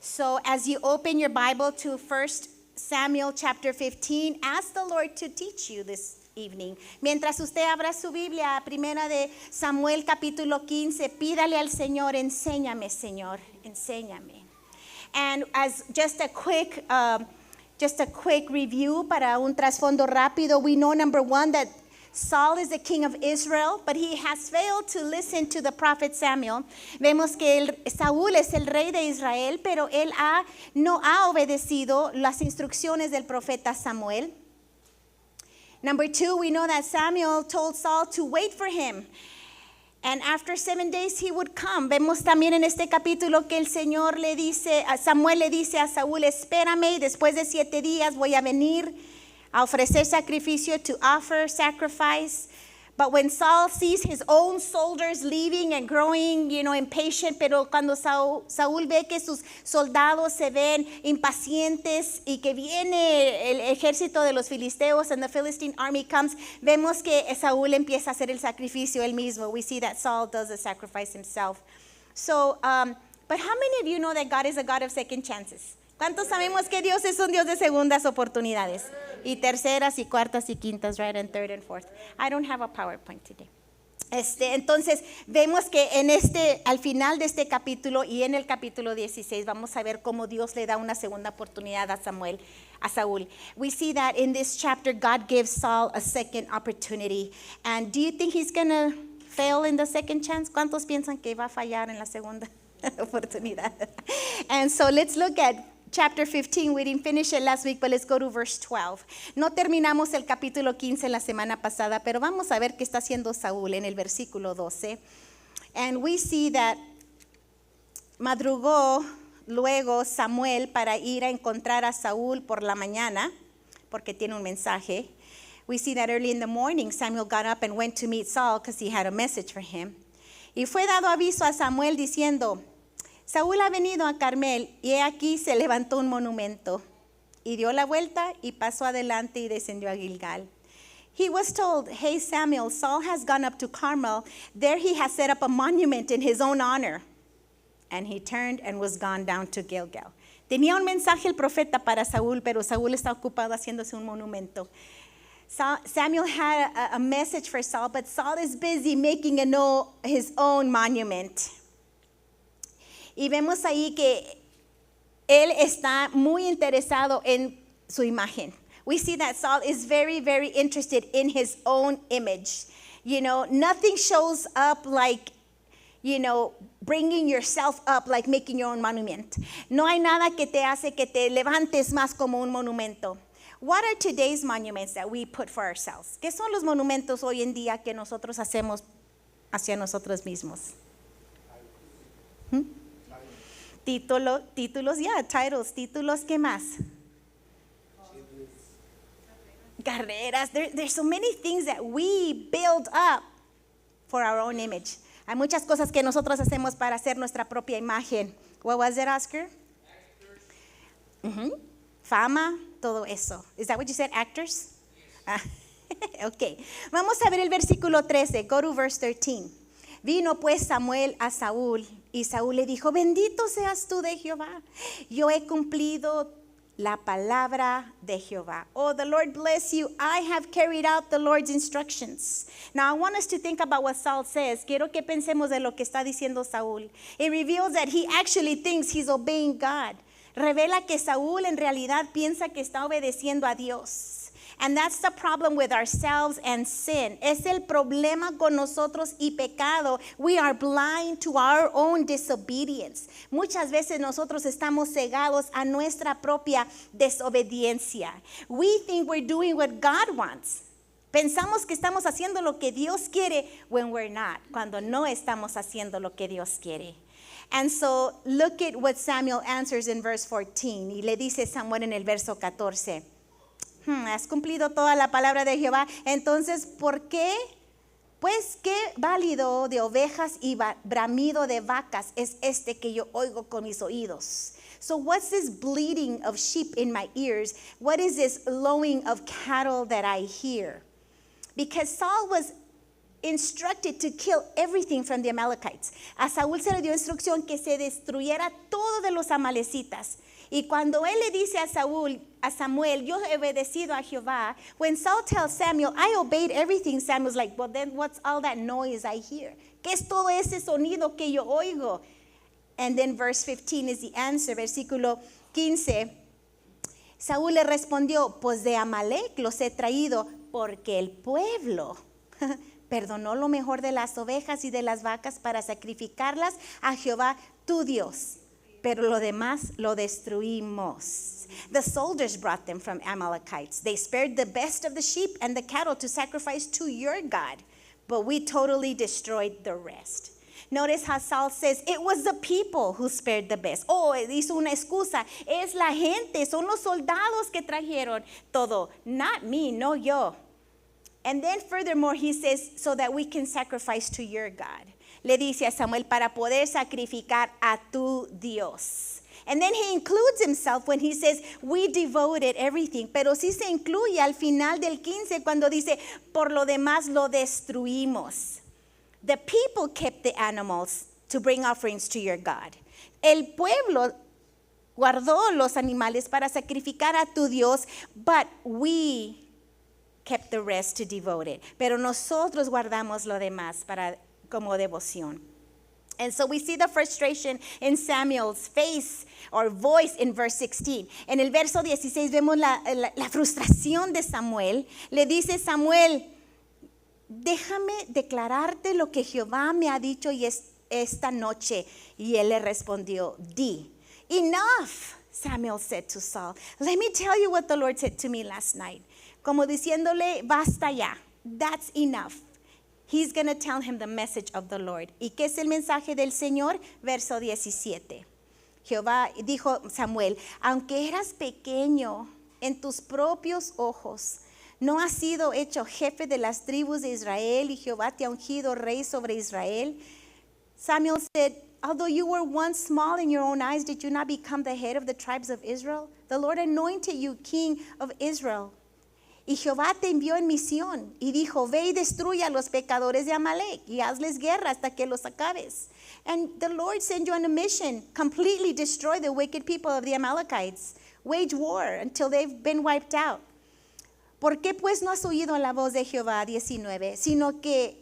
So as you open your Bible to 1 Samuel chapter 15, ask the Lord to teach you this evening. Mientras usted abra su Biblia, primera de Samuel capítulo 15, pídale al Señor, enséñame, Señor, enséñame. And as just a quick review para un trasfondo rápido, we know number one that Saul is the king of Israel, but he has failed to listen to the prophet Samuel. Vemos que Saúl es el rey de Israel, pero él no ha obedecido las instrucciones del profeta Samuel. Number two, we know that Samuel told Saul to wait for him. And after 7 days he would come. Vemos también en este capítulo que el Señor Samuel le dice a Saúl, espérame y después de 7 días voy a venir a ofrecer sacrificio, to offer sacrifice. But when Saul sees his own soldiers leaving and growing, impatient, pero cuando Saúl ve que sus soldados se ven impacientes y que viene el ejército de los filisteos and the Philistine army comes, vemos que Saúl empieza a hacer el sacrificio él mismo. We see that Saul does the sacrifice himself. So, but how many of you know that God is a God of second chances? ¿Cuántos sabemos que Dios es un Dios de segundas oportunidades? Y terceras y cuartas y quintas, right, and third and fourth. I don't have a PowerPoint today. Entonces, vemos que al final de este capítulo y en el capítulo 16 vamos a ver cómo Dios le da una segunda oportunidad a Saúl. We see that in this chapter God gives Saul a second opportunity. And do you think he's going to fail in the second chance? ¿Cuántos piensan que va a fallar en la segunda oportunidad? And so let's look at chapter 15, we didn't finish it last week, but let's go to verse 12. No terminamos el capítulo 15 la semana pasada, pero vamos a ver qué está haciendo Saúl en el versículo 12. And we see that madrugó luego Samuel para ir a encontrar a Saúl por la mañana, porque tiene un mensaje. We see that early in the morning, Samuel got up and went to meet Saul because he had a message for him. Y fue dado aviso a Samuel diciendo, Saúl ha venido a Carmel y he aquí se levantó un monumento y dio la vuelta y pasó adelante y descendió a Gilgal. He was told, hey Samuel, Saul has gone up to Carmel. There he has set up a monument in his own honor. And he turned and was gone down to Gilgal. Tenía un mensaje el profeta para Saúl, pero Saúl está ocupado haciéndose un monumento. Samuel had a message for Saul, but Saul is busy making his own monument. Y vemos ahí que él está muy interesado en su imagen. We see that Saul is very, very interested in his own image. Nothing shows up like, bringing yourself up, like making your own monument. No hay nada que te hace que te levantes más como un monumento. What are today's monuments that we put for ourselves? ¿Qué son los monumentos hoy en día que nosotros hacemos hacia nosotros mismos? Títulos, títulos, ¿qué más? Carreras. There's so many things that we build up for our own image. Hay muchas cosas que nosotros hacemos para hacer nuestra propia imagen. What was it, Oscar? Fama, todo eso. Is that what you said, actors? Yes. Okay. Vamos a ver el versículo 13. Go to verse 13. Vino pues Samuel a Saúl y Saúl le dijo, bendito seas tú de Jehová. Yo he cumplido la palabra de Jehová. Oh, the Lord bless you. I have carried out the Lord's instructions. Now, I want us to think about what Saul says. Quiero que pensemos de lo que está diciendo Saúl. It reveals that he actually thinks he's obeying God. Revela que Saúl en realidad piensa que está obedeciendo a Dios. And that's the problem with ourselves and sin. Es el problema con nosotros y pecado. We are blind to our own disobedience. Muchas veces nosotros estamos cegados a nuestra propia desobediencia. We think we're doing what God wants. Pensamos que estamos haciendo lo que Dios quiere when we're not. Cuando no estamos haciendo lo que Dios quiere. And so look at what Samuel answers in verse 14. Y le dice Samuel en el verso 14. Has cumplido toda la palabra de Jehová. Entonces, ¿por qué? Pues qué válido de ovejas y bramido de vacas es este que yo oigo con mis oídos. So what's this bleating of sheep in my ears? What is this lowing of cattle that I hear? Because Saul was instructed to kill everything from the Amalekites. A Saúl se le dio instrucción que se destruyera todo de los amalecitas. Y cuando él le dice a Samuel, yo he obedecido a Jehová, when Saul tells Samuel, I obeyed everything, Samuel's like, well, then what's all that noise I hear? ¿Qué es todo ese sonido que yo oigo? And then verse 15 is the answer, versículo 15. Saúl le respondió, pues de Amalek los he traído porque el pueblo perdonó lo mejor de las ovejas y de las vacas para sacrificarlas a Jehová tu Dios. Pero lo demás lo destruimos. The soldiers brought them from Amalekites. They spared the best of the sheep and the cattle to sacrifice to your God, but we totally destroyed the rest. Notice how Saul says, it was the people who spared the best. Oh, hizo una excusa. Es la gente, son los soldados que trajeron todo. Not me, no yo. And then furthermore, he says, so that we can sacrifice to your God. Le dice a Samuel, para poder sacrificar a tu Dios. And then he includes himself when he says, we devoted everything. Pero sí se incluye al final del 15 cuando dice, por lo demás lo destruimos. The people kept the animals to bring offerings to your God. El pueblo guardó los animales para sacrificar a tu Dios, but we kept the rest to devote it. Pero nosotros guardamos lo demás para como devoción. And so we see the frustration in Samuel's face or voice in verse 16. En el verso 16 vemos la frustración de Samuel. Le dice Samuel, déjame declararte lo que Jehová me ha dicho y esta noche. Y él le respondió, di. Enough, Samuel said to Saul. Let me tell you what the Lord said to me last night. Como diciéndole, basta ya. That's enough. He's going to tell him the message of the Lord. ¿Y qué es el mensaje del Señor? Verso 17. Jehová dijo Samuel, aunque eras pequeño en tus propios ojos, ¿no has sido hecho jefe de las tribus de Israel y Jehová te ha ungido rey sobre Israel? Samuel said, although you were once small in your own eyes, did you not become the head of the tribes of Israel? The Lord anointed you king of Israel. Y Jehová te envió en misión y dijo, ve y destruye a los pecadores de Amalek y hazles guerra hasta que los acabes. And the Lord sent you on a mission, completely destroy the wicked people of the Amalekites. Wage war until they've been wiped out. ¿Por qué pues no has oído la voz de Jehová? 19. Sino que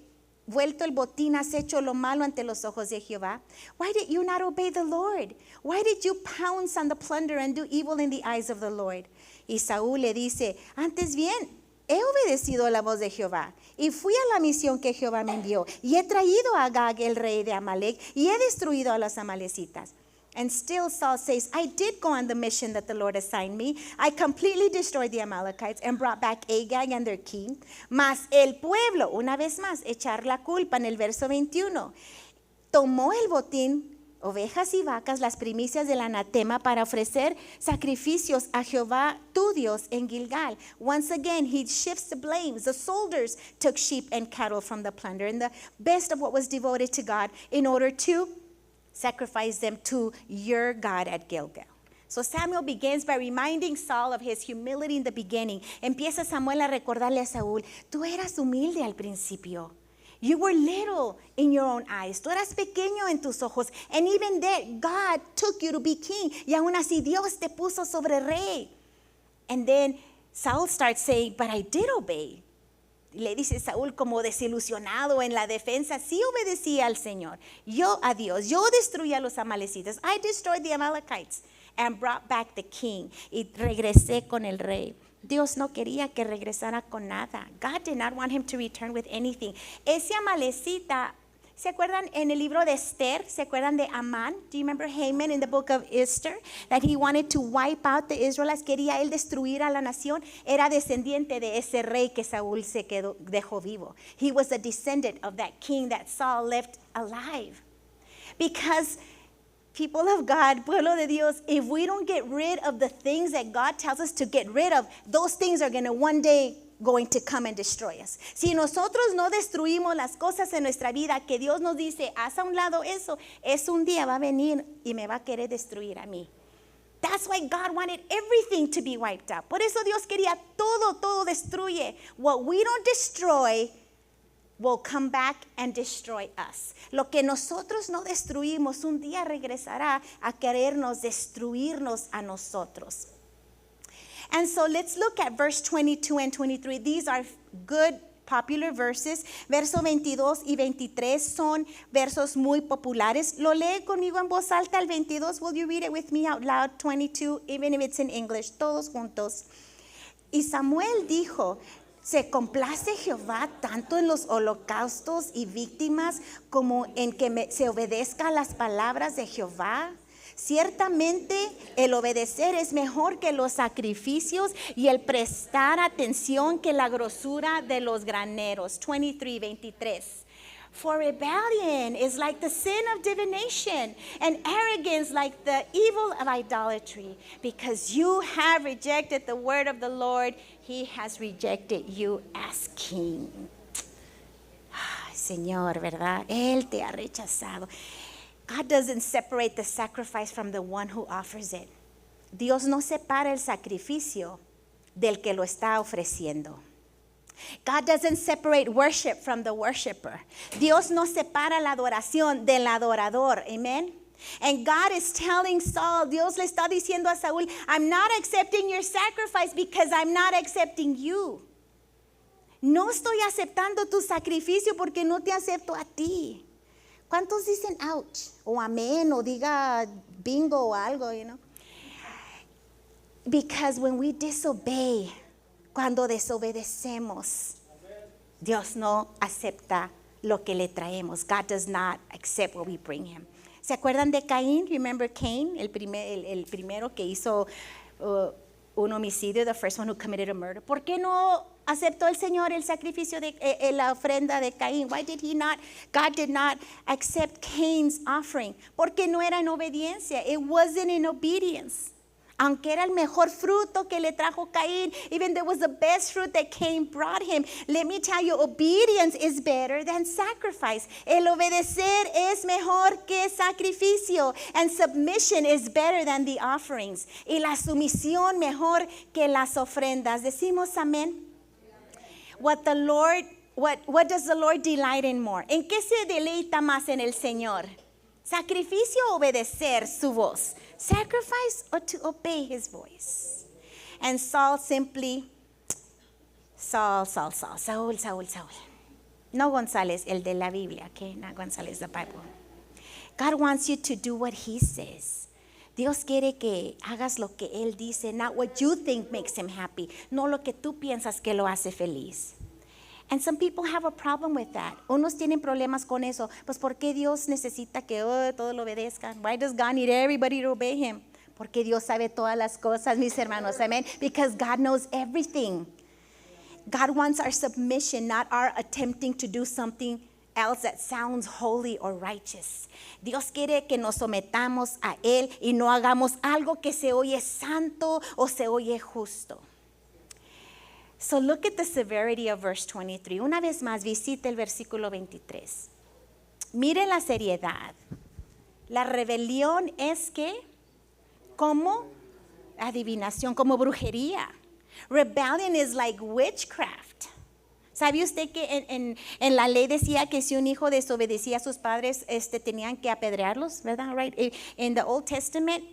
vuelto el botín has hecho lo malo ante los ojos de Jehová. Why did you not obey the Lord? Why did you pounce on the plunder and do evil in the eyes of the Lord? Y Saúl le dice, antes bien, he obedecido la voz de Jehová y fui a la misión que Jehová me envió y he traído a Agag el rey de Amalek y he destruido a los amalecitas. And still Saul says, I did go on the mission that the Lord assigned me. I completely destroyed the Amalekites and brought back Agag and their king. Mas el pueblo, una vez más, echar la culpa en el verso 21. Tomó el botín, ovejas y vacas, las primicias del anatema para ofrecer sacrificios a Jehová tu Dios en Gilgal. Once again, he shifts the blames. The soldiers took sheep and cattle from the plunder and the best of what was devoted to God in order to sacrifice them to your God at Gilgal. So Samuel begins by reminding Saul of his humility in the beginning. Empieza Samuel a recordarle a Saúl, tú eras humilde al principio. You were little in your own eyes. Tú eras pequeño en tus ojos. And even there, God took you to be king. Y aún así Dios te puso sobre rey. And then Saul starts saying, but I did obey. Le dice Saúl como desilusionado en la defensa, sí obedecí al Señor, yo a Dios, yo destruí a los amalecitas, I destroyed the Amalekites and brought back the king, y regresé con el rey. Dios no quería que regresara con nada. God did not want him to return with anything. Ese amalecita, ¿se acuerdan en el libro de Esther? ¿Se acuerdan de Amán? Do you remember Haman in the book of Esther? That he wanted to wipe out the Israelites. Quería él destruir a la nación. Era descendiente de ese rey que Saúl dejó vivo. He was a descendant of that king that Saul left alive. Because people of God, pueblo de Dios, if we don't get rid of the things that God tells us to get rid of, those things are going to one day going to come and destroy us. Si nosotros no destruimos las cosas en nuestra vida que Dios nos dice, haz a un lado eso, es un día va a venir y me va a querer destruir a mí. That's why God wanted everything to be wiped out. Por eso Dios quería todo destruye. What we don't destroy, will come back and destroy us. Lo que nosotros no destruimos un día regresará a querernos destruirnos a nosotros. And so let's look at verse 22 and 23. These are good popular verses. Verso 22 y 23 son versos muy populares. Lo lee conmigo en voz alta el 22. Will you read it with me out loud? 22, even if it's in English. Todos juntos. Y Samuel dijo, ¿se complace Jehová tanto en los holocaustos y víctimas como en que se obedezca a las palabras de Jehová? Ciertamente el obedecer es mejor que los sacrificios y el prestar atención que la grosura de los graneros. 23, 23. For rebellion is like the sin of divination, and arrogance like the evil of idolatry. Because you have rejected the word of the Lord, he has rejected you as king. Ay, Señor, ¿verdad? Él te ha rechazado. God doesn't separate the sacrifice from the one who offers it. Dios no separa el sacrificio del que lo está ofreciendo. God doesn't separate worship from the worshiper. Dios no separa la adoración del adorador. Amen. And God is telling Saul, Dios le está diciendo a Saúl, I'm not accepting your sacrifice because I'm not accepting you. No estoy aceptando tu sacrificio porque no te acepto a ti. ¿Cuántos dicen ouch? O amén, o diga bingo o algo, you know? Because when we disobey, cuando desobedecemos, Dios no acepta lo que le traemos. God does not accept what we bring him. ¿Se acuerdan de Caín? Remember Cain, el primero que hizo un homicidio, the first one who committed a murder. ¿Por qué no aceptó el Señor el sacrificio de la ofrenda de Caín? Why did he not? God did not accept Cain's offering. Porque no era en obediencia. It wasn't in obedience. Aunque era el mejor fruto que le trajo Caín, even there was the best fruit that Cain brought him. Let me tell you, obedience is better than sacrifice. El obedecer es mejor que sacrificio. And submission is better than the offerings. Y la sumisión mejor que las ofrendas. Decimos amén. What does the Lord delight in more? ¿En qué se deleita más en el Señor? ¿Sacrificio o obedecer su voz? Sacrifice or to obey his voice? And Saul simply, Saul. No González, el de la Biblia, okay? Not González, the Bible. God wants you to do what he says. Dios quiere que hagas lo que él dice, not what you think makes him happy, no lo que tú piensas que lo hace feliz. And some people have a problem with that. Unos tienen problemas con eso. Pues ¿por qué Dios necesita que todo lo obedezcan? Why does God need everybody to obey him? Porque Dios sabe todas las cosas, mis hermanos. Amen. Because God knows everything. God wants our submission, not our attempting to do something else that sounds holy or righteous. Dios quiere que nos sometamos a él y no hagamos algo que se oye santo o se oye justo. So look at the severity of verse 23. Una vez más, visite el versículo 23. Mire la seriedad. La rebelión es que, como adivinación, como brujería. Rebellion is like witchcraft. ¿Sabe usted que en la ley decía que si un hijo desobedecía a sus padres, tenían que apedrearlos, ¿verdad? Right? In the Old Testament,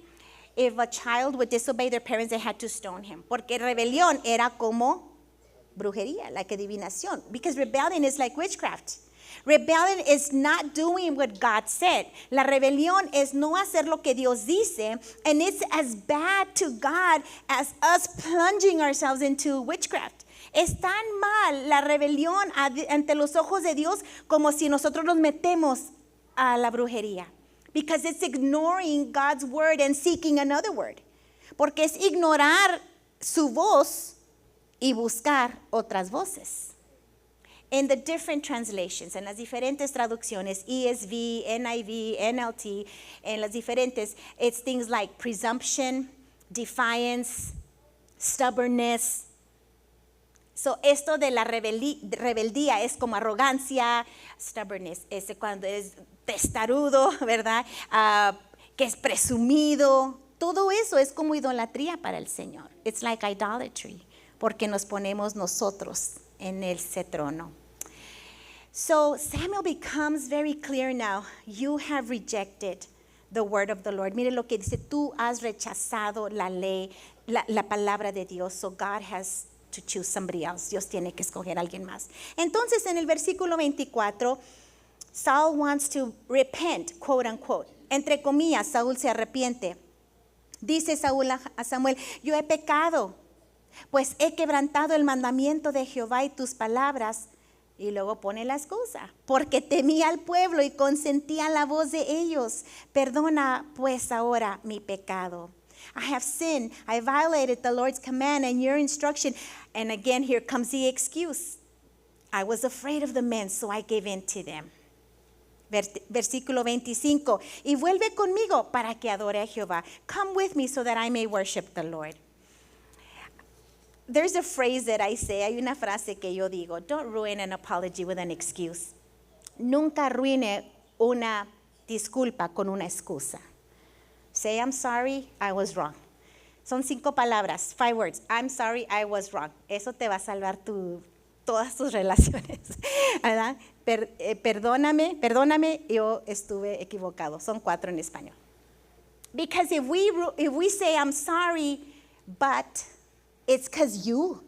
if a child would disobey their parents, they had to stone him. Porque rebelión era como brujería, like adivinación. Because rebellion is like witchcraft. Rebellion is not doing what God said. La rebelión es no hacer lo que Dios dice, and it's as bad to God as us plunging ourselves into witchcraft. Es tan mal la rebelión ante los ojos de Dios como si nosotros nos metemos a la brujería. Because it's ignoring God's word and seeking another word. Porque es ignorar su voz y buscar otras voces. In the different translations, en las diferentes traducciones, ESV, NIV, NLT, en las diferentes, it's things like presumption, defiance, stubbornness. So esto de la rebeldía es como arrogancia, stubbornness, ese cuando es testarudo, ¿verdad? Que es presumido. Todo eso es como idolatría para el Señor. It's like idolatry, porque nos ponemos nosotros en ese trono. So Samuel becomes very clear now. You have rejected the word of the Lord. Mire lo que dice, tú has rechazado la ley, la palabra de Dios. So God has to choose somebody else. Dios tiene que escoger a alguien más. Entonces en el versículo 24, Saul wants to repent, quote unquote. Entre comillas, Saúl se arrepiente. Dice Saúl a Samuel, yo he pecado, pues he quebrantado el mandamiento de Jehová y tus palabras. Y luego pone la excusa, porque temía al pueblo y consentía la voz de ellos. Perdona pues ahora mi pecado. I have sinned. I violated the Lord's command and your instruction. And again, here comes the excuse. I was afraid of the men, so I gave in to them. Versículo 25. Y vuelve conmigo para que adore a Jehová. Come with me so that I may worship the Lord. There's a phrase that I say, hay una frase que yo digo, don't ruin an apology with an excuse. Nunca arruine una disculpa con una excusa. Say, I'm sorry, I was wrong. Son 5 palabras, 5 words. I'm sorry, I was wrong. Eso te va a salvar todas tus relaciones. ¿Verdad? Perdóname, yo estuve equivocado. Son 4 en español. Because if we say, I'm sorry, but it's because you.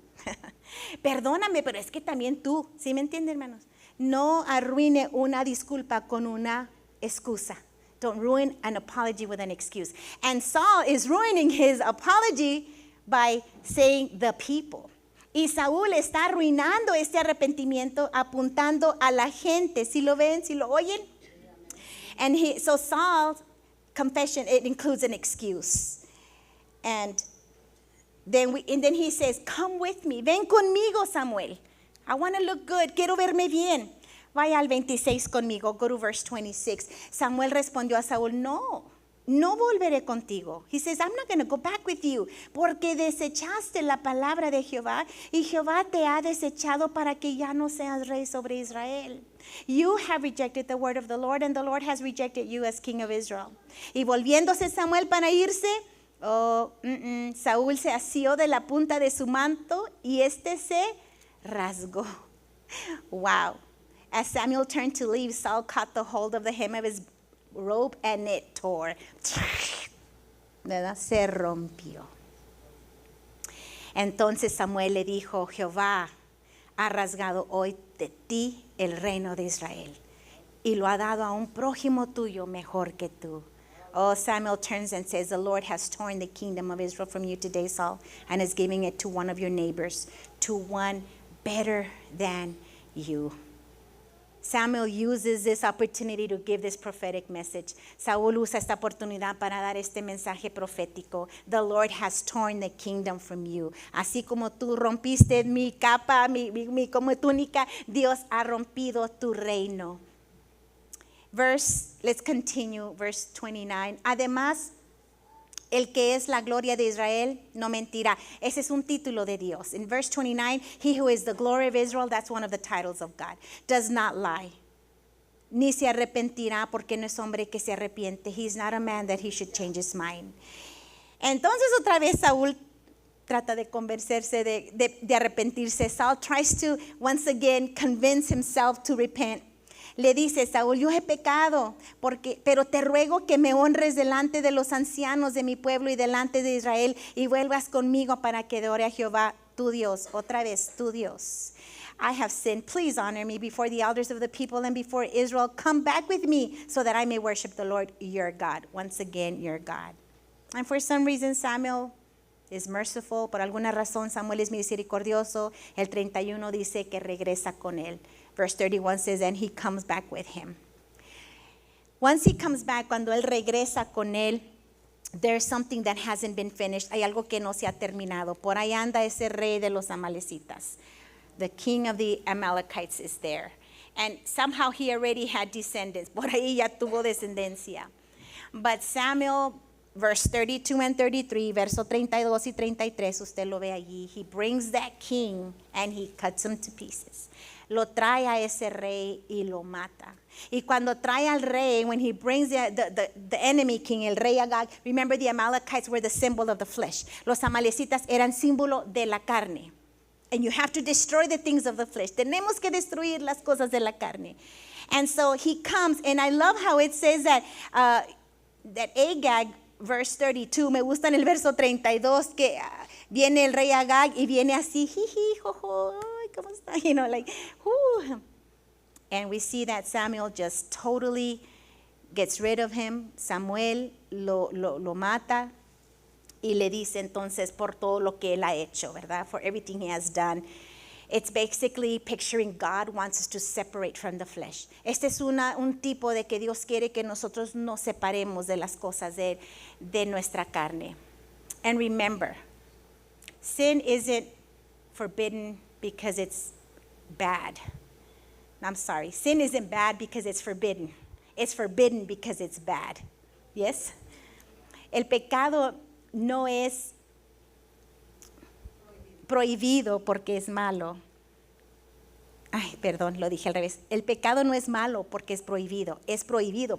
Perdóname, pero es que también tú. ¿Sí me entienden, hermanos? No arruine una disculpa con una excusa. Don't ruin an apology with an excuse. And Saul is ruining his apology by saying the people. Y Saúl está arruinando este arrepentimiento apuntando a la gente. ¿Sí lo ven? ¿Sí lo oyen? And so Saul's confession, it includes an excuse. And then he says, come with me. Ven conmigo, Samuel. I want to look good. Quiero verme bien. Vaya al 26 conmigo. Go to verse 26. Samuel respondió a Saúl, no volveré contigo. He says, I'm not going to go back with you. Porque desechaste la palabra de Jehová y Jehová te ha desechado para que ya no seas rey sobre Israel. You have rejected the word of the Lord and the Lord has rejected you as king of Israel. Y volviéndose Samuel para irse, Saúl se asió de la punta de su manto y este se rasgó. Wow. As Samuel turned to leave, Saul caught the hold of the hem of his robe and it tore. ¿Verdad? Se rompió. Entonces Samuel le dijo, Jehová ha rasgado hoy de ti el reino de Israel y lo ha dado a un prójimo tuyo mejor que tú. Oh, Samuel turns and says, the Lord has torn the kingdom of Israel from you today, Saul, and is giving it to one of your neighbors, to one better than you. Samuel uses this opportunity to give this prophetic message. Saúl usa esta oportunidad para dar este mensaje profético. The Lord has torn the kingdom from you. Así como tú rompiste mi capa, mi como túnica, Dios ha rompido tu reino. Let's continue, verse 29. Además, el que es la gloria de Israel no mentirá. Ese es un título de Dios. In verse 29, he who is the glory of Israel, that's one of the titles of God, does not lie. Ni se arrepentirá porque no es hombre que se arrepiente. He's not a man that he should change his mind. Entonces otra vez Saúl trata de convencerse de arrepentirse. Saul tries to once again convince himself to repent. Le dice Saúl, yo he pecado, pero te ruego que me honres delante de los ancianos de mi pueblo y delante de Israel y vuelvas conmigo para que adore a Jehová, tu Dios. Otra vez, tu Dios. I have sinned. Please honor me before the elders of the people and before Israel. Come back with me so that I may worship the Lord, your God. Once again, your God. And for some reason, Samuel is merciful. Por alguna razón, Samuel es misericordioso. El 31 dice que regresa con él. Verse 31 says, and he comes back with him. Once he comes back, cuando él regresa con él, there's something that hasn't been finished. Hay algo que no se ha terminado. Por ahí anda ese rey de los amalecitas. The king of the Amalekites is there. And somehow he already had descendants. Por ahí ya tuvo descendencia. But Samuel, verse 32 and 33, verso 32 y 33, usted lo ve allí. He brings that king and he cuts him to pieces. Lo trae a ese rey y lo mata. Y cuando trae al rey, when he brings the enemy king, el rey Agag, remember the Amalekites were the symbol of the flesh. Los amalecitas eran símbolo de la carne. And you have to destroy the things of the flesh. Tenemos que destruir las cosas de la carne. And so he comes, and I love how it says that Agag, verse 32, me gusta en el verso 32, que viene el rey Agag y viene así, jiji, jojo, ay, ¿cómo está? You know, like, whoo. And we see that Samuel just totally gets rid of him. Samuel lo mata y le dice entonces por todo lo que él ha hecho, ¿verdad? For everything he has done. It's basically picturing God wants us to separate from the flesh. Este es un tipo de que Dios quiere que nosotros nos separemos de las cosas de nuestra carne. And remember, sin isn't forbidden because it's bad. I'm sorry. Sin isn't bad because it's forbidden. It's forbidden because it's bad. Yes? El pecado no es prohibido porque es malo. Ay, perdón, lo dije al revés. El pecado no es malo porque es prohibido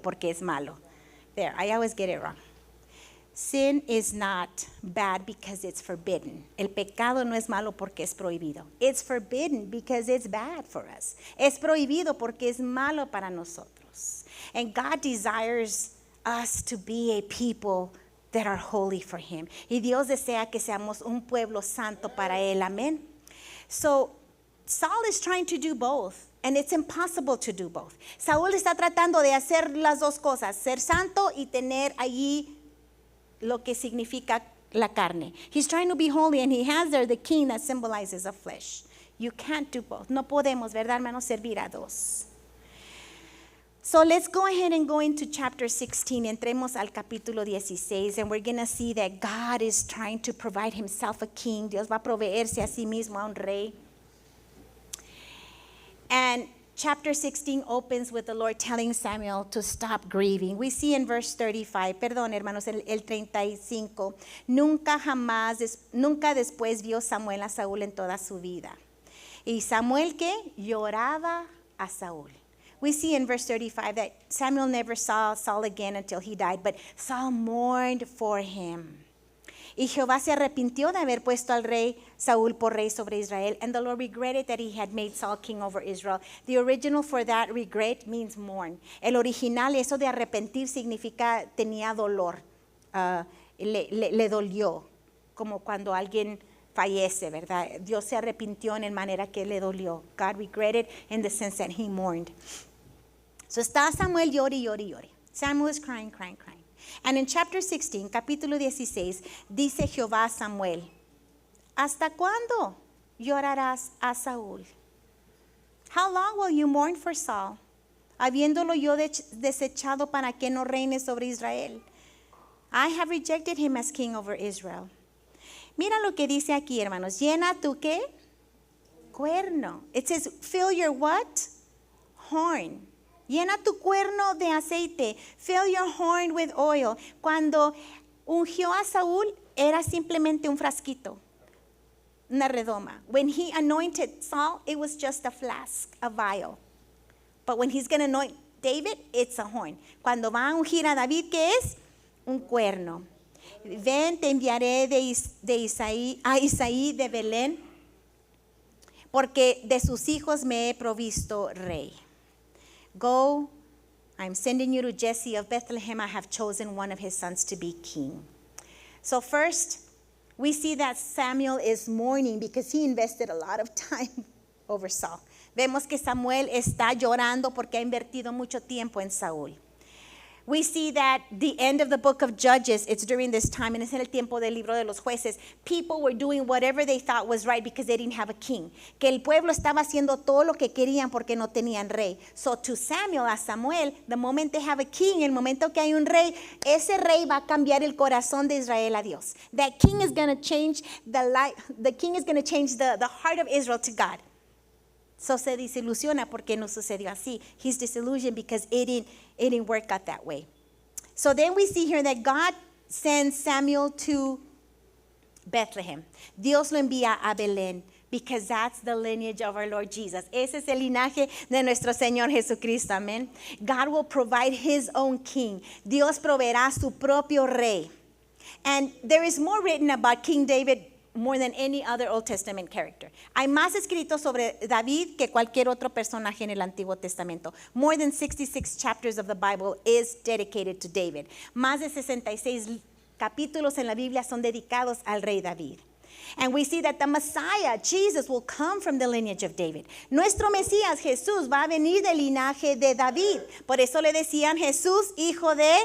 porque es malo. There, I always get it wrong. Sin is not bad because it's forbidden. El pecado no es malo porque es prohibido. It's forbidden because it's bad for us. Es prohibido porque es malo para nosotros. And God desires us to be a people that are holy for him. Y Dios desea que seamos un pueblo santo para él. Amén. So Saul is trying to do both, and it's impossible to do both. Saúl está tratando de hacer las dos cosas, ser santo y tener allí lo que significa la carne. He's trying to be holy, and he has there the king that symbolizes the flesh. You can't do both. No podemos, ¿verdad, hermanos? Servir a dos. So let's go ahead and go into chapter 16. Entremos al capítulo 16, and we're going to see that God is trying to provide himself a king. Dios va a proveerse a sí mismo a un rey. And chapter 16 opens with the Lord telling Samuel to stop grieving. We see in verse 35, perdón hermanos, el 35, nunca después vio Samuel a Saúl en toda su vida. Y Samuel, ¿qué? Lloraba a Saúl. We see in verse 35 that Samuel never saw Saul again until he died, but Saul mourned for him. Y Jehová se arrepintió de haber puesto al rey Saúl por rey sobre Israel, and the Lord regretted that he had made Saul king over Israel. The original for that regret means mourn. El original, eso de arrepentir significa tenía dolor, le dolió, como cuando alguien fallece, ¿verdad? Dios se arrepintió en manera que le dolió. God regretted in the sense that he mourned. So está Samuel llore. Samuel is crying. And in chapter 16, capítulo 16, dice Jehová a Samuel, ¿hasta cuándo llorarás a Saúl? How long will you mourn for Saul, habiéndolo yo desechado para que no reine sobre Israel? I have rejected him as king over Israel. Mira lo que dice aquí, hermanos. Llena tu ¿qué? Cuerno. It says, fill your what? Horn. Llena tu cuerno de aceite. Fill your horn with oil. Cuando ungió a Saúl, era simplemente un frasquito, una redoma. When he anointed Saul, it was just a flask, a vial. But when he's going to anoint David, it's a horn. Cuando va a ungir a David, ¿qué es? Un cuerno. Ven, te enviaré a Isaí de Belén, porque de sus hijos me he provisto rey. Go, I'm sending you to Jesse of Bethlehem. I have chosen one of his sons to be king. So first, we see that Samuel is mourning because he invested a lot of time over Saul. Vemos que Samuel está llorando porque ha invertido mucho tiempo en Saúl. We see that the end of the book of Judges, it's during this time, and es en el tiempo del libro de los jueces. People were doing whatever they thought was right because they didn't have a king. Que el pueblo estaba haciendo todo lo que querían porque no tenían rey. So to Samuel, a Samuel, the moment they have a king, el momento que hay un rey, ese rey va a cambiar el corazón de Israel a Dios. That king is going to change the king is going to change the heart of Israel to God. So se desilusiona porque no sucedió así. He's disillusioned because it didn't work out that way. So then we see here that God sends Samuel to Bethlehem. Dios lo envía a Belén because that's the lineage of our Lord Jesus. Ese es el linaje de nuestro Señor Jesucristo. Amen. God will provide his own king. Dios proveerá su propio rey. And there is more written about King David more than any other Old Testament character. Hay más escritos sobre David que cualquier otro personaje en el Antiguo Testamento. More than 66 chapters of the Bible is dedicated to David. Más de 66 capítulos en la Biblia son dedicados al rey David. And we see that the Messiah, Jesus, will come from the lineage of David. Nuestro Mesías, Jesús, va a venir del linaje de David. Por eso le decían Jesús, hijo de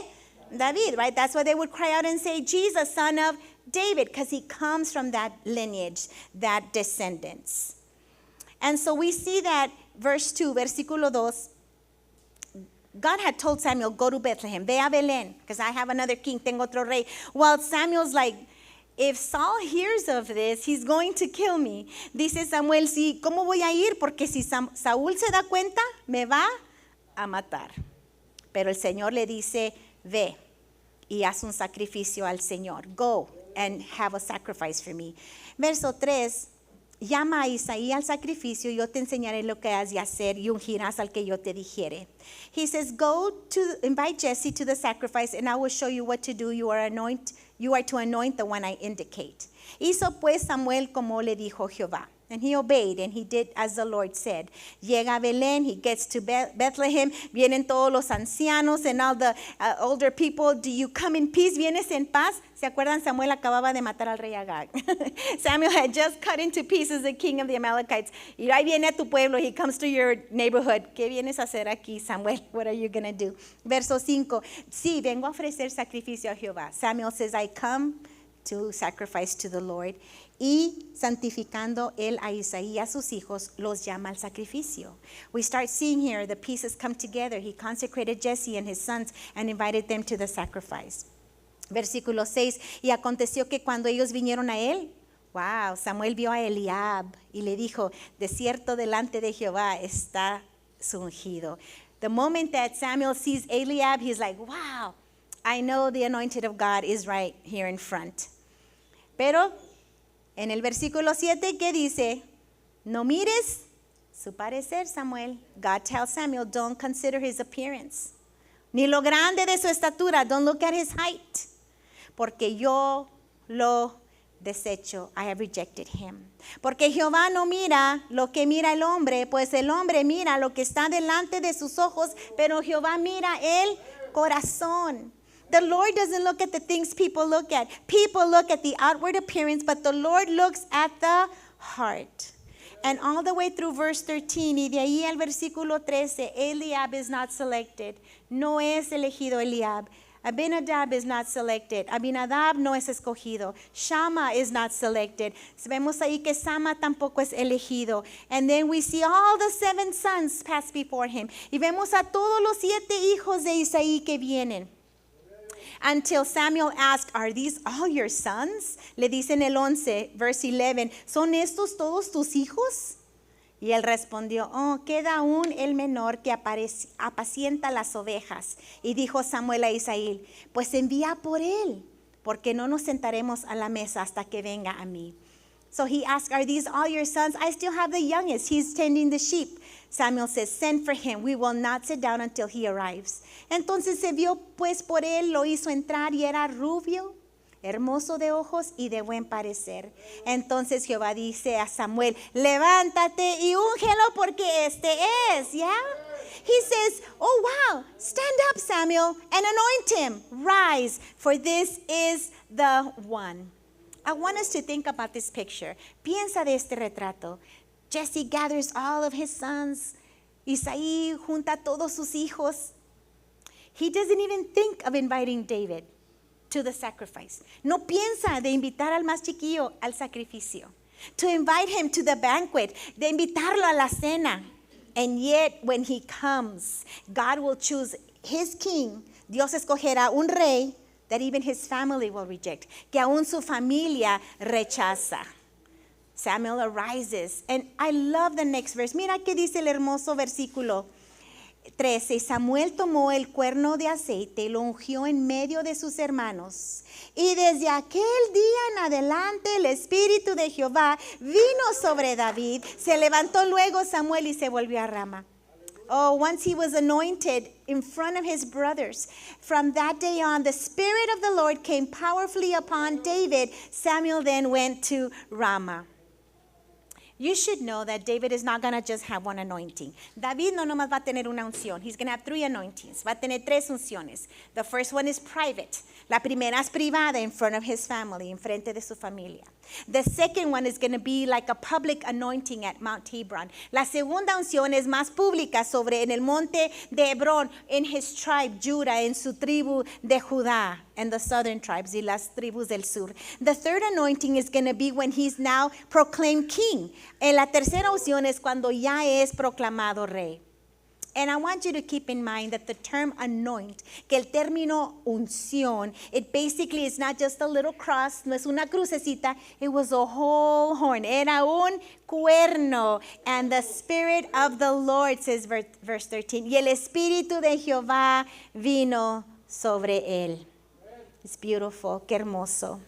David, right? That's why they would cry out and say, Jesus, son of David, because he comes from that lineage, that descendants. And so we see that verse 2, versículo 2, God had told Samuel, go to Bethlehem, ve a Belén, because I have another king, tengo otro rey. Well, Samuel's like, if Saul hears of this, he's going to kill me. Dice Samuel, sí, ¿cómo voy a ir? Porque si Saúl se da cuenta, me va a matar. Pero el Señor le dice, ve y haz un sacrificio al Señor. Go and have a sacrifice for me. Verso 3, llama a Isaí al sacrificio, yo te enseñaré lo que has de hacer y ungirás al que yo te dijere. He says, go to invite Jesse to the sacrifice and I will show you what to do. You are to anoint the one I indicate. Hizo pues Samuel como le dijo Jehová. And he obeyed and he did as the Lord said. Llega a Belén, he gets to Bethlehem, vienen todos los ancianos and all the older people. Do you come in peace? ¿Vienes en paz? ¿Se acuerdan? Samuel acababa de matar al rey Agag. Samuel had just cut into pieces the king of the Amalekites. Y ahí viene a tu pueblo, he comes to your neighborhood. ¿Qué vienes a hacer aquí, Samuel? What are you going to do? Verso 5, sí, vengo a ofrecer sacrificio a Jehová. Samuel says, I come to sacrifice to the Lord. Y santificando él a Isaí y a sus hijos, los llama al sacrificio. We start seeing here the pieces come together. He consecrated Jesse and his sons and invited them to the sacrifice. Versículo 6, y aconteció que cuando ellos vinieron a él, wow, Samuel vio a Eliab y le dijo, de cierto delante de Jehová está su ungido. The moment that Samuel sees Eliab, he's like, wow, I know the anointed of God is right here in front. Pero en el versículo 7, ¿qué dice? No mires su parecer, Samuel. God tells Samuel, don't consider his appearance. Ni lo grande de su estatura, don't look at his height. Porque yo lo desecho, I have rejected him. Porque Jehová no mira lo que mira el hombre, pues el hombre mira lo que está delante de sus ojos, pero Jehová mira el corazón. The Lord doesn't look at the things people look at. People look at the outward appearance, but the Lord looks at the heart. And all the way through verse 13, y de ahí al versículo 13, Eliab is not selected. No es elegido Eliab. Abinadab is not selected. Abinadab no es escogido. Shammah is not selected. Vemos ahí que Sama tampoco es elegido. And then we see all the 7 sons pass before him. Y vemos a todos los 7 hijos de Isaí que vienen. Until Samuel asked, are these all your sons? Le dice en el 11, verse 11, ¿son estos todos tus hijos? Y él respondió, oh, queda aún el menor que apacienta las ovejas. Y dijo Samuel a Isaí, pues envía por él, porque no nos sentaremos a la mesa hasta que venga a mí. So he asked, are these all your sons? I still have the youngest. He's tending the sheep. Samuel says, send for him. We will not sit down until he arrives. Entonces se vio pues por él, lo hizo entrar y era rubio, hermoso de ojos y de buen parecer. Entonces Jehová dice a Samuel, levántate y úngelo porque este es, ¿ya? He says, oh wow, stand up Samuel and anoint him. Rise, for this is the one. I want us to think about this picture. Piensa de este retrato. Jesse gathers all of his sons. Isaí junta a todos sus hijos. He doesn't even think of inviting David to the sacrifice. No piensa de invitar al más chiquillo al sacrificio. To invite him to the banquet, de invitarlo a la cena. And yet when he comes, God will choose his king. Dios escogerá un rey that even his family will reject, que aún su familia rechaza. Samuel arises, and I love the next verse. Mira qué dice el hermoso versículo 13. Samuel tomó el cuerno de aceite y lo ungió en medio de sus hermanos. Y desde aquel día en adelante el Espíritu de Jehová vino sobre David. Se levantó luego Samuel y se volvió a Rama. Oh, once he was anointed in front of his brothers. From that day on, the Spirit of the Lord came powerfully upon David. Samuel then went to Ramah. You should know that David is not going to just have one anointing. David no nomás va a tener una unción. He's going to have 3 anointings. Va a tener 3 unciones. The first one is private. La primera es privada in front of his family, en frente de su familia. The second one is going to be like a public anointing at Mount Hebron. La segunda unción es más pública sobre en el monte de Hebrón, in his tribe, Judah, en su tribu de Judá, and the southern tribes, y las tribus del sur. The third anointing is going to be when he's now proclaimed king. En la tercera unción es cuando ya es proclamado rey. And I want you to keep in mind that the term anoint, que el término unción, it basically is not just a little cross, no es una crucecita, it was a whole horn. Era un cuerno. And the Spirit of the Lord, says verse 13, y el Espíritu de Jehová vino sobre él. It's beautiful, qué hermoso.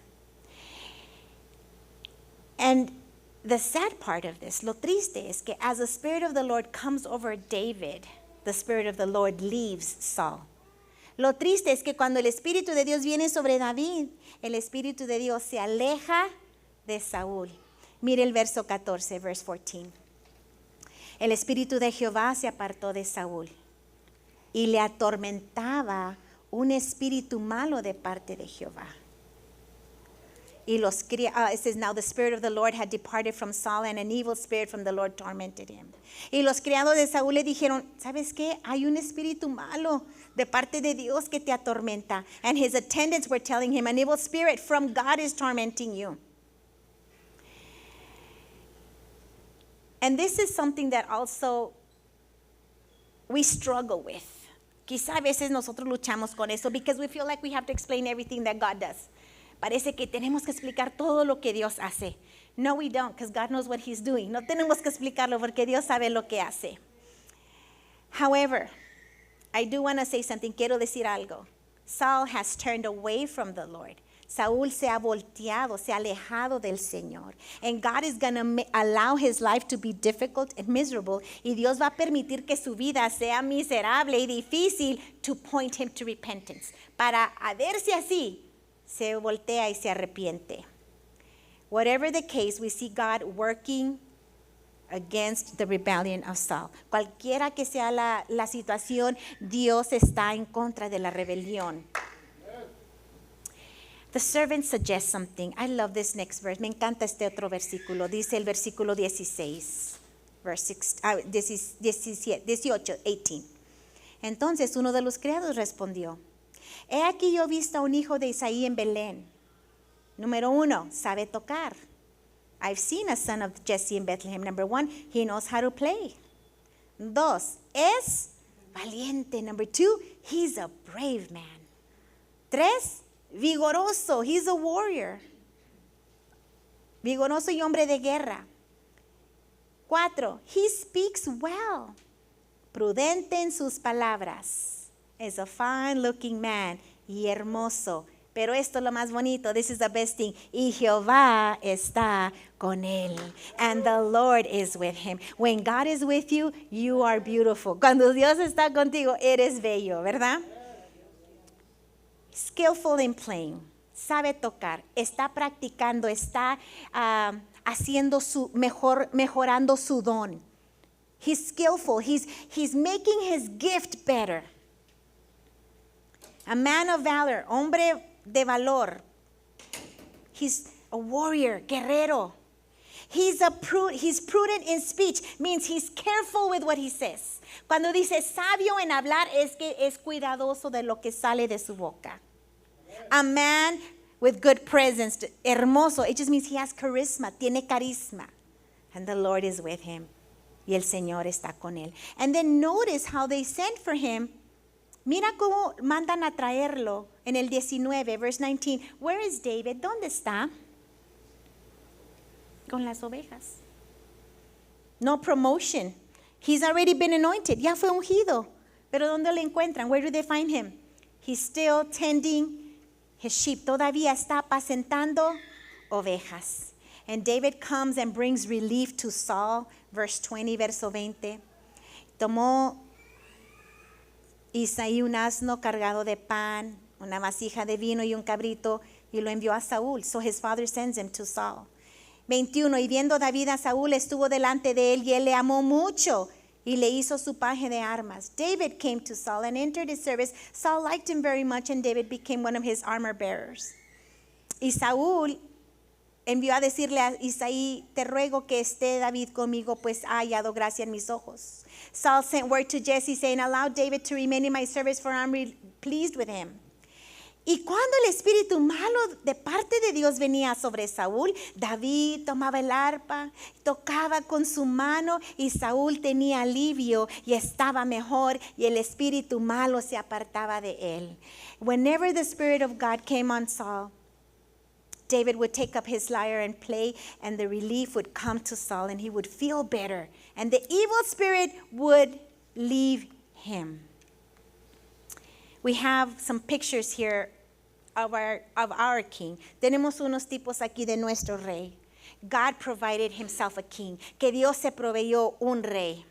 And the sad part of this, lo triste es que as the Spirit of the Lord comes over David, the Spirit of the Lord leaves Saul. Lo triste es que cuando el Espíritu de Dios viene sobre David, el Espíritu de Dios se aleja de Saúl. Mire el verso 14, verse 14. El Espíritu de Jehová se apartó de Saúl y le atormentaba un espíritu malo de parte de Jehová. It says, now the Spirit of the Lord had departed from Saul, and an evil spirit from the Lord tormented him. Y los criados de Saúl le dijeron, ¿sabes qué? Hay un espíritu malo de parte de Dios que te atormenta. And his attendants were telling him, an evil spirit from God is tormenting you. And this is something that also we struggle with. Quizá a veces nosotros luchamos con eso because we feel like we have to explain everything that God does. Parece que tenemos que explicar todo lo que Dios hace. No, we don't, because God knows what he's doing. No tenemos que explicarlo porque Dios sabe lo que hace. However, I do want to say something. Quiero decir algo. Saul has turned away from the Lord. Saúl se ha volteado, se ha alejado del Señor. And God is going to allow his life to be difficult and miserable. Y Dios va a permitir que su vida sea miserable y difícil to point him to repentance. Para a ver si así se voltea y se arrepiente. Whatever the case, we see God working against the rebellion of Saul. Cualquiera que sea la situación, Dios está en contra de la rebelión. The servant suggests something. I love this next verse. Me encanta este otro versículo. Dice el versículo 16, verse 18. Entonces uno de los criados respondió, he aquí yo he visto a un hijo de Isaí en Belén. Número 1, sabe tocar. I've seen a son of Jesse in Bethlehem. Number 1, he knows how to play. 2, es valiente. Number 2, he's a brave man. 3, vigoroso. He's a warrior. Vigoroso y hombre de guerra. 4, he speaks well. Prudente en sus palabras. Is a fine looking man y hermoso. Pero esto es lo más bonito. This is the best thing. Y Jehová está con él. And the Lord is with him. When God is with you, you are beautiful. Cuando Dios está contigo, eres bello, ¿verdad? Skillful in playing. Sabe tocar. Está practicando. Está haciendo mejorando su don. He's skillful. He's making his gift better. A man of valor, hombre de valor. He's a warrior, guerrero. He's prudent in speech, means he's careful with what he says. Cuando dice sabio en hablar, es que es cuidadoso de lo que sale de su boca. A man with good presence, hermoso, it just means he has charisma, tiene carisma. And the Lord is with him. Y el Señor está con él. And then notice how they sent for him. Mira cómo mandan a traerlo en el 19, verse 19. Where is David? ¿Dónde está? Con las ovejas. No promotion. He's already been anointed. Ya fue ungido. Pero ¿dónde lo encuentran? Where do they find him? He's still tending his sheep. Todavía está apacentando ovejas. And David comes and brings relief to Saul. Verse 20, verso 20. Tomó Isaí un asno cargado de pan, una vasija de vino y un cabrito, y lo envió a Saúl. So his father sends him to Saul. 21, y viendo David a Saúl, estuvo delante de él, y él le amó mucho, y le hizo su paje de armas. David came to Saul and entered his service. Saul liked him very much, and David became one of his armor bearers. Y Saúl envió a decirle a Isaí, te ruego que esté David conmigo, pues ha hallado gracia en mis ojos. Saul sent word to Jesse, saying, allow David to remain in my service, for I'm pleased with him. Y cuando el espíritu malo de parte de Dios venía sobre Saúl, David tomaba el arpa, tocaba con su mano, y Saúl tenía alivio y estaba mejor, y el espíritu malo se apartaba de él. Whenever the Spirit of God came on Saul, David would take up his lyre and play, and the relief would come to Saul, and he would feel better, and the evil spirit would leave him. We have some pictures here of our king. Tenemos unos tipos aquí de nuestro rey. God provided himself a king. Que Dios se proveyó un rey.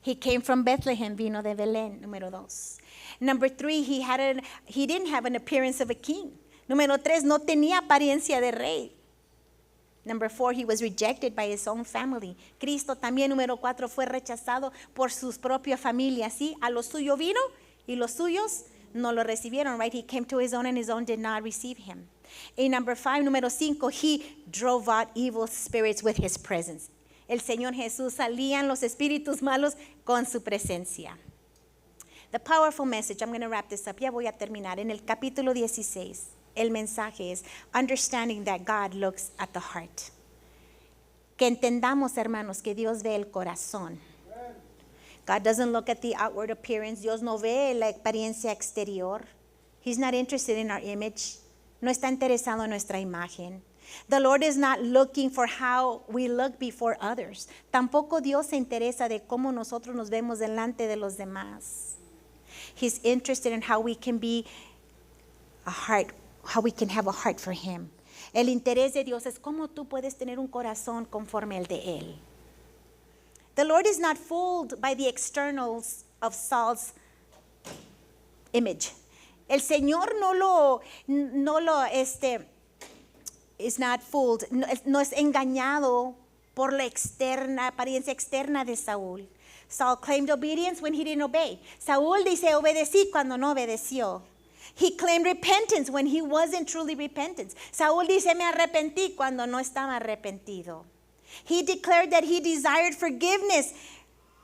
He came from Bethlehem, vino de Belén, número 2. Number 3, he didn't have an appearance of a king. Número 3, no tenía apariencia de rey. Number 4, he was rejected by his own family. Cristo también, número 4, fue rechazado por su propia familia. ¿Sí? A lo suyo vino y los suyos no lo recibieron, right? He came to his own and his own did not receive him. And number 5, número 5, he drove out evil spirits with his presence. El Señor Jesús salían los espíritus malos con su presencia. The powerful message, I'm going to wrap this up, ya voy a terminar. En el capítulo 16, el mensaje es understanding that God looks at the heart. Que entendamos, hermanos, que Dios ve el corazón. God doesn't look at the outward appearance. Dios no ve la apariencia exterior. He's not interested in our image. No está interesado en nuestra imagen. The Lord is not looking for how we look before others. Tampoco Dios se interesa de cómo nosotros nos vemos delante de los demás. He's interested in how we can be how we can have a heart for him. El interés de Dios es cómo tú puedes tener un corazón conforme el de él. The Lord is not fooled by the externals of Saul's image. El Señor is not fooled, no es engañado por la apariencia externa de Saúl. Saul claimed obedience when he didn't obey. Saúl dice obedecí cuando no obedeció. He claimed repentance when he wasn't truly repentant. Saúl dice me arrepentí cuando no estaba arrepentido. He declared that he desired forgiveness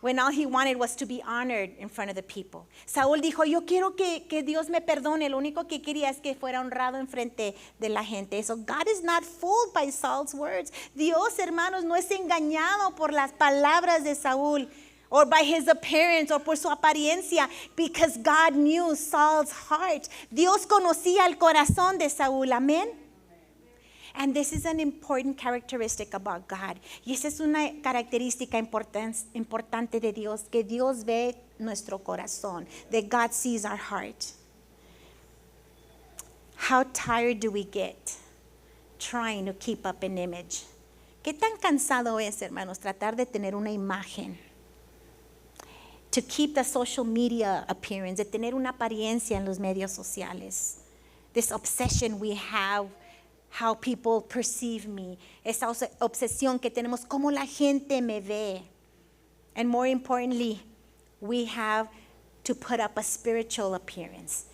when all he wanted was to be honored in front of the people. Saúl dijo, yo quiero que Dios me perdone. Lo único que quería es que fuera honrado en frente de la gente. So God is not fooled by Saul's words. Dios, hermanos, no es engañado por las palabras de Saúl or by his appearance or por su apariencia, because God knew Saul's heart. Dios conocía el corazón de Saúl. Amén. And this is an important characteristic about God. Y esa es una característica importante de Dios, que Dios ve nuestro corazón, that God sees our heart. How tired do we get trying to keep up an image? ¿Qué tan cansado es, hermanos, tratar de tener una imagen? To keep the social media appearance, de tener una apariencia en los medios sociales. This obsession we have, how people perceive me. Esa obsesión que tenemos, cómo la gente me ve. And more importantly, we have to put up a spiritual appearance.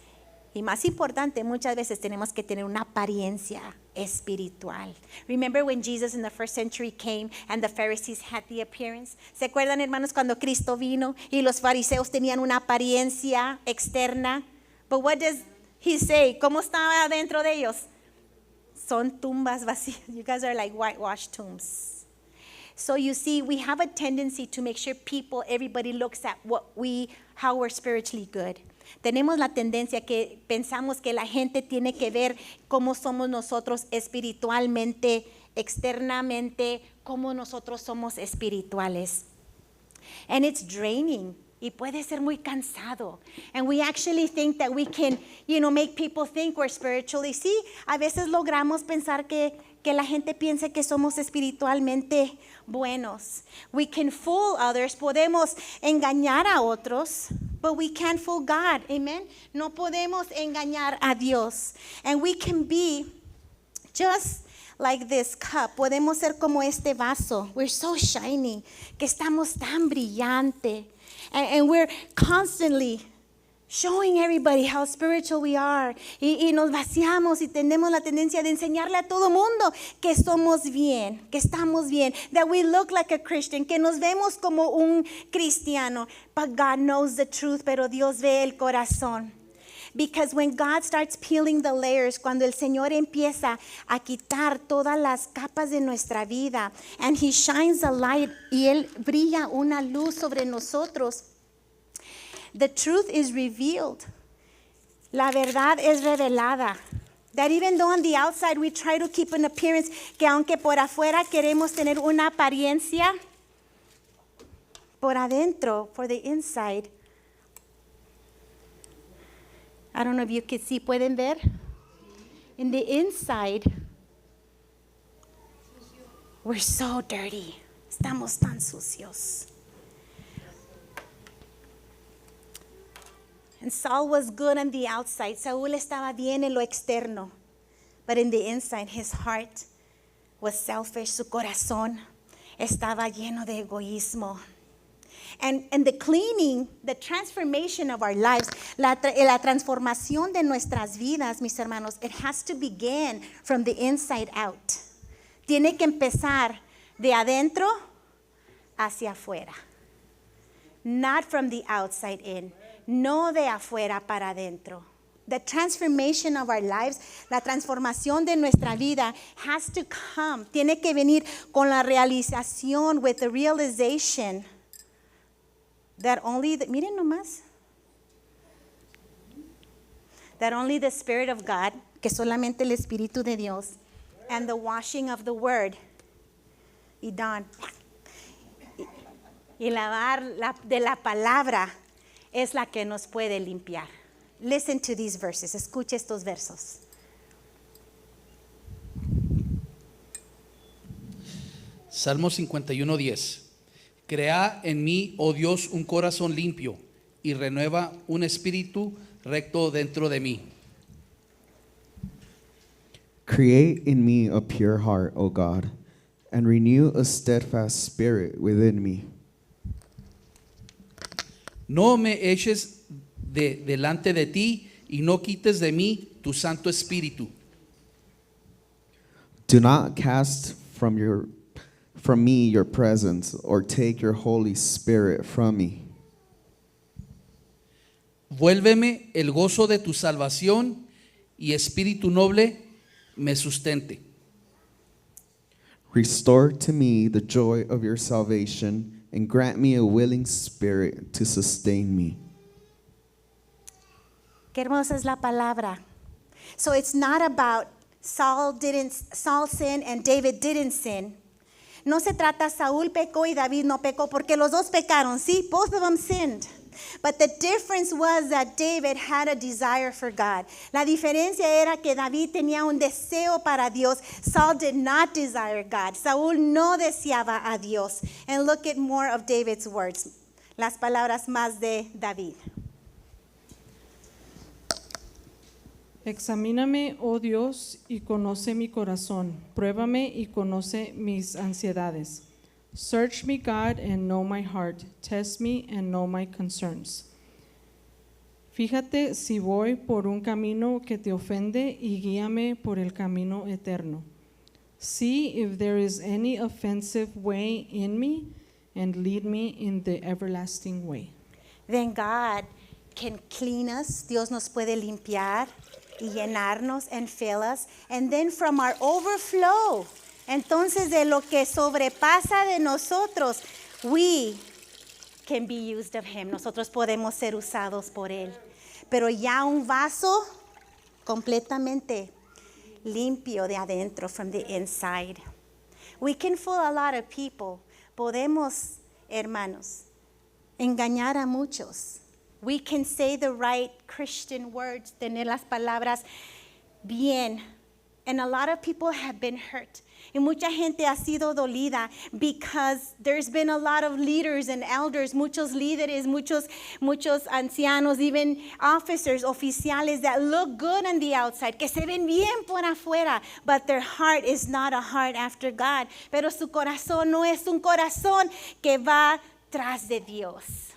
Y más importante, muchas veces tenemos que tener una apariencia espiritual. Remember when Jesus in the first century came and the Pharisees had the appearance? ¿Se acuerdan, hermanos, cuando Cristo vino y los fariseos tenían una apariencia externa? But what does he say? ¿Cómo estaba dentro de ellos? Son tumbas vacías. You guys are like whitewashed tombs. So you see, we have a tendency to make sure everybody looks at how we're spiritually good. Tenemos la tendencia que pensamos que la gente tiene que ver cómo somos nosotros espiritualmente, externamente, cómo nosotros somos espirituales. And it's draining. Y puede ser muy cansado. And we actually think that we can, make people think we're spiritually. Sí, a veces logramos pensar que la gente piense que somos espiritualmente buenos. We can fool others. Podemos engañar a otros. but we can't fool God. Amen. No podemos engañar a Dios. And we can be just like this cup. Podemos ser como este vaso. We're so shiny, que estamos tan brillante. And we're constantly showing everybody how spiritual we are. Y nos vaciamos y tenemos la tendencia de enseñarle a todo mundo que somos bien, que estamos bien, that we look like a Christian, que nos vemos como un cristiano. But God knows the truth, pero Dios ve el corazón. Because when God starts peeling the layers, cuando el Señor empieza a quitar todas las capas de nuestra vida, and He shines a light, y Él brilla una luz sobre nosotros, the truth is revealed. La verdad es revelada. That even though on the outside we try to keep an appearance, que aunque por afuera queremos tener una apariencia, por adentro, for the inside, I don't know if you can see, ¿pueden ver? In the inside, we're so dirty. Estamos tan sucios. And Saul was good on the outside. Saúl estaba bien en lo externo. But in the inside, his heart was selfish. Su corazón estaba lleno de egoísmo. And the cleaning, the transformation of our lives, la transformación de nuestras vidas, mis hermanos, it has to begin from the inside out. Tiene que empezar de adentro hacia afuera. Not from the outside in. No de afuera para adentro. The transformation of our lives, la transformación de nuestra vida has to come. Tiene que venir con la realización, with the realization that only, miren nomás, that only the Spirit of God, que solamente el Espíritu de Dios, and the washing of the Word, y Don, y lavar de la palabra es la que nos puede limpiar. Listen to these verses. Escuche estos versos. Salmo 51:10. Crea en mí, oh Dios, un corazón limpio y renueva un espíritu recto dentro de mí. Create in me a pure heart, O God, and renew a steadfast spirit within me. No me eches delante de ti y no quites de mí tu Santo Espíritu. Do not cast from me your presence, or take your Holy Spirit from me. Vuélveme el gozo de tu salvación y espíritu noble me sustente. Restore to me the joy of your salvation, and grant me a willing spirit to sustain me. Qué hermosa es la palabra. So it's not about Saul sinned and David didn't sin. No se trata Saúl pecó y David no pecó, porque los dos pecaron. Sí, both of them sinned. But the difference was that David had a desire for God. La diferencia era que David tenía un deseo para Dios. Saul did not desire God. Saúl no deseaba a Dios. And look at more of David's words. Las palabras más de David. Examíname, oh Dios, y conoce mi corazón. Pruébame y conoce mis ansiedades. Search me, God, and know my heart. Test me and know my concerns. Fíjate si voy por un camino que te ofende y guíame por el camino eterno. See if there is any offensive way in me and lead me in the everlasting way. Then God can clean us. Dios nos puede limpiar y llenarnos and fill us. And then from our overflow, entonces de lo que sobrepasa de nosotros, we can be used of Him. Nosotros podemos ser usados por Él. Pero ya un vaso completamente limpio de adentro, from the inside. We can fool a lot of people. Podemos, hermanos, engañar a muchos. We can say the right Christian words, tener las palabras bien And a lot of people have been hurt. Y mucha gente ha sido dolida because there's been a lot of leaders and elders, muchos líderes, muchos ancianos, even officers, oficiales that look good on the outside, que se ven bien por afuera, but their heart is not a heart after God. Pero su corazón no es un corazón que va tras de Dios.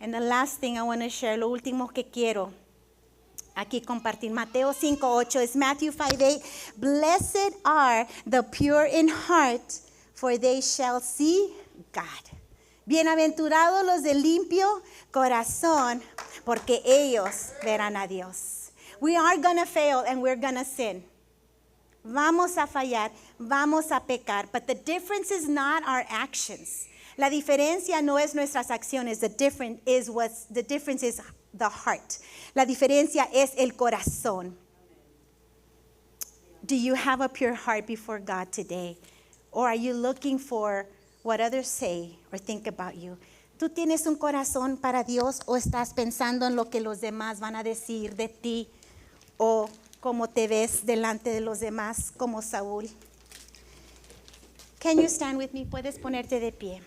And the last thing I want to share, lo último que quiero aquí compartir, Mateo 5:8 es Matthew 5:8. Blessed are the pure in heart, for they shall see God. Bienaventurados los de limpio corazón, porque ellos verán a Dios. We are going to fail and we're going to sin. Vamos a fallar, vamos a pecar, but the difference is not our actions. La diferencia no es nuestras acciones. The difference is the heart. La diferencia es el corazón. Do you have a pure heart before God today? Or are you looking for what others say or think about you? ¿Tú tienes un corazón para Dios o estás pensando en lo que los demás van a decir de ti o cómo te ves delante de los demás como Saúl? Can you stand with me? Puedes ponerte de pie.